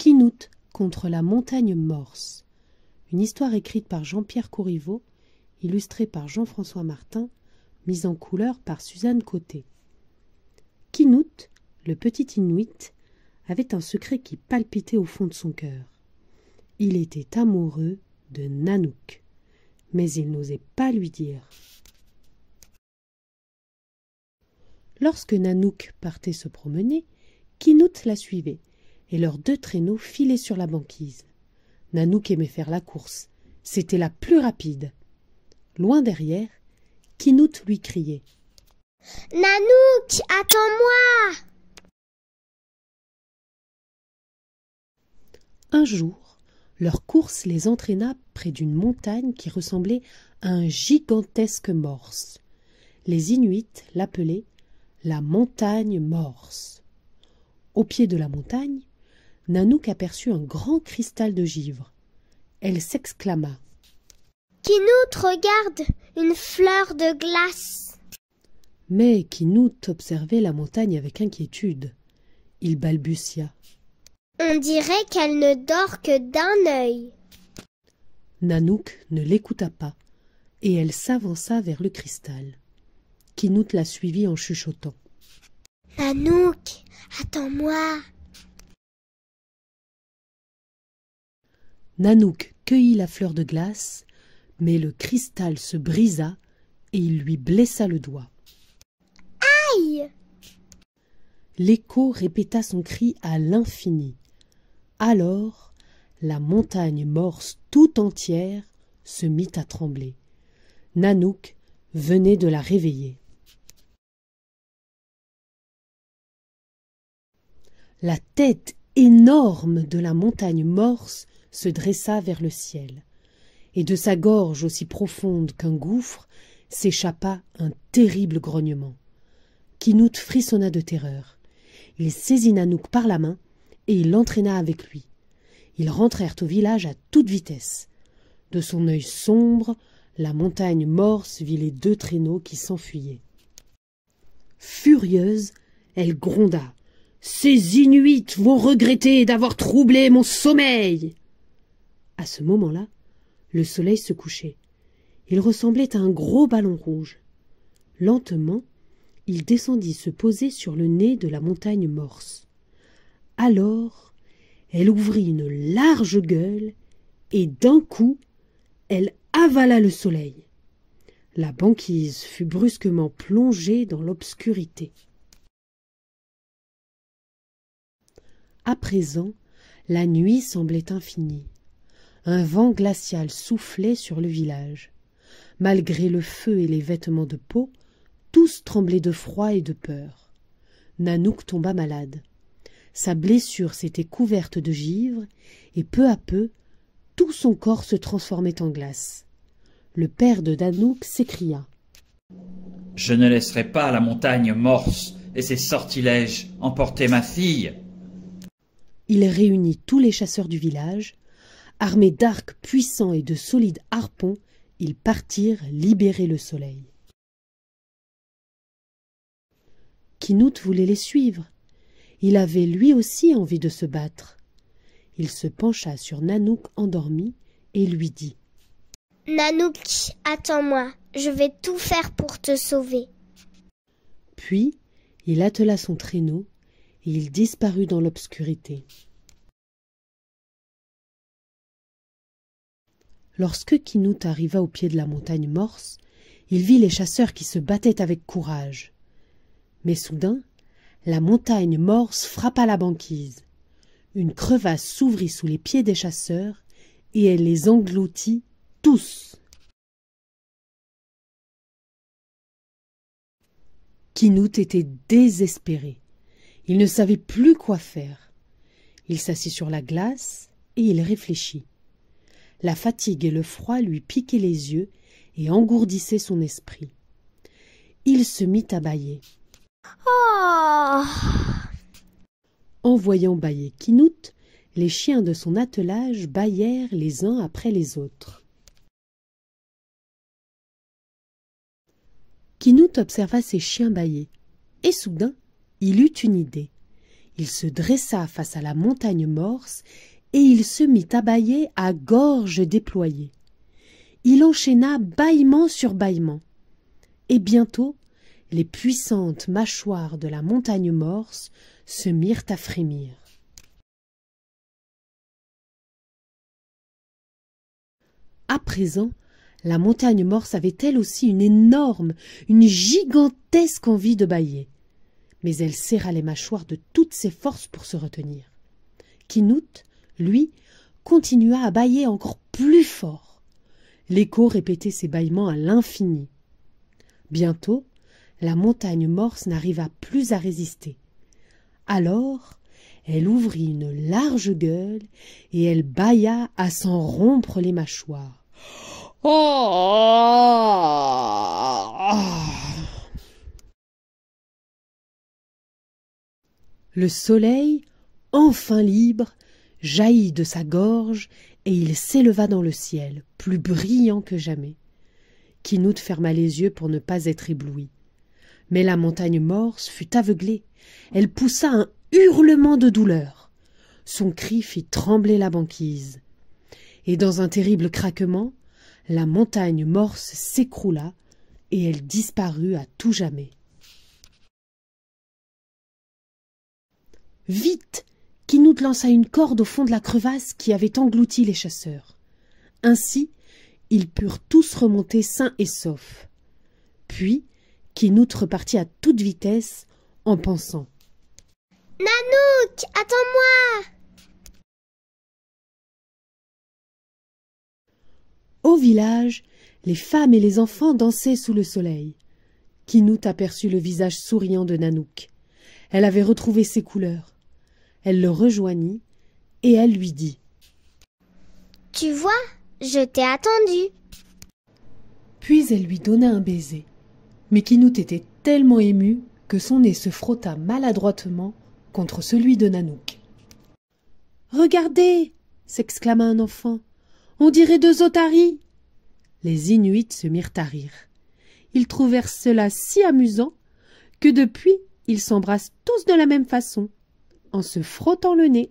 Kinout contre la montagne morse. Une histoire écrite par Jean-Pierre Corriveau, illustrée par Jean-François Martin, mise en couleur par Suzanne Côté. Kinout, le petit Inuit, avait un secret qui palpitait au fond de son cœur. Il était amoureux de Nanook, mais il n'osait pas lui dire. Lorsque Nanook partait se promener, Kinout la suivait, et leurs deux traîneaux filaient sur la banquise. Nanook aimait faire la course, c'était la plus rapide. Loin derrière, Kinout lui criait « Nanook, attends-moi !» Un jour, leur course les entraîna près d'une montagne qui ressemblait à un gigantesque morse. Les Inuits l'appelaient la montagne morse. Au pied de la montagne, Nanook aperçut un grand cristal de givre. Elle s'exclama « Kinout, regarde, une fleur de glace !» Mais Kinout observait la montagne avec inquiétude. Il balbutia. « On dirait qu'elle ne dort que d'un œil. » Nanook ne l'écouta pas, et elle s'avança vers le cristal. Kinout la suivit en chuchotant. « Nanook, attends-moi !» Nanook cueillit la fleur de glace, mais le cristal se brisa et il lui blessa le doigt. Aïe! L'écho répéta son cri à l'infini. Alors, la montagne morse tout entière se mit à trembler. Nanook venait de la réveiller. La tête énorme de la montagne morse se dressa vers le ciel, et de sa gorge aussi profonde qu'un gouffre s'échappa un terrible grognement. Kinout frissonna de terreur. Il saisit Nanook par la main et il l'entraîna avec lui. Ils rentrèrent au village à toute vitesse. De son œil sombre, la montagne morse vit les deux traîneaux qui s'enfuyaient. Furieuse, elle gronda. « Ces Inuits vont regretter d'avoir troublé mon sommeil !» À ce moment-là, le soleil se couchait. Il ressemblait à un gros ballon rouge. Lentement, il descendit se poser sur le nez de la montagne morse. Alors, elle ouvrit une large gueule et d'un coup, elle avala le soleil. La banquise fut brusquement plongée dans l'obscurité. À présent, la nuit semblait infinie. Un vent glacial soufflait sur le village. Malgré le feu et les vêtements de peau, tous tremblaient de froid et de peur. Nanook tomba malade. Sa blessure s'était couverte de givre, et peu à peu, tout son corps se transformait en glace. Le père de Nanook s'écria. « Je ne laisserai pas la montagne morse et ses sortilèges emporter ma fille !» Il réunit tous les chasseurs du village. Armés d'arcs puissants et de solides harpons, ils partirent libérer le soleil. Kinout voulait les suivre. Il avait lui aussi envie de se battre. Il se pencha sur Nanook endormi et lui dit « Nanook, attends-moi, je vais tout faire pour te sauver. » Puis, il attela son traîneau et il disparut dans l'obscurité. Lorsque Kinout arriva au pied de la montagne morse, il vit les chasseurs qui se battaient avec courage. Mais soudain, la montagne morse frappa la banquise. Une crevasse s'ouvrit sous les pieds des chasseurs et elle les engloutit tous. Kinout était désespéré. Il ne savait plus quoi faire. Il s'assit sur la glace et il réfléchit. La fatigue et le froid lui piquaient les yeux et engourdissaient son esprit. Il se mit à bâiller. Oh! En voyant bâiller Kinout, les chiens de son attelage bâillèrent les uns après les autres. Kinout observa ses chiens bâiller, et soudain, il eut une idée. Il se dressa face à la montagne morse et il se mit à bâiller à gorge déployée. Il enchaîna bâillement sur bâillement. Et bientôt, les puissantes mâchoires de la montagne morse se mirent à frémir. À présent, la montagne morse avait elle aussi une gigantesque envie de bâiller. Mais elle serra les mâchoires de toutes ses forces pour se retenir. Kinout, lui, continua à bâiller encore plus fort. L'écho répétait ses bâillements à l'infini. Bientôt, la montagne morse n'arriva plus à résister. Alors, elle ouvrit une large gueule et elle bâilla à s'en rompre les mâchoires. Le soleil, enfin libre, jaillit de sa gorge et il s'éleva dans le ciel, plus brillant que jamais. Kinout ferma les yeux pour ne pas être ébloui. Mais la montagne morse fut aveuglée. Elle poussa un hurlement de douleur. Son cri fit trembler la banquise. Et dans un terrible craquement, la montagne morse s'écroula et elle disparut à tout jamais. Vite! Kinout lança une corde au fond de la crevasse qui avait englouti les chasseurs. Ainsi, ils purent tous remonter sains et saufs. Puis, Kinout repartit à toute vitesse en pensant « Nanouk, attends-moi !» Au village, les femmes et les enfants dansaient sous le soleil. Kinout aperçut le visage souriant de Nanouk. Elle avait retrouvé ses couleurs. Elle le rejoignit et elle lui dit « Tu vois, je t'ai attendu. » Puis elle lui donna un baiser. Mais Kinout était tellement ému que son nez se frotta maladroitement contre celui de Nanouk. « Regardez !» s'exclama un enfant. « On dirait deux otaries !» Les Inuits se mirent à rire. Ils trouvèrent cela si amusant que depuis, ils s'embrassent tous de la même façon, en se frottant le nez.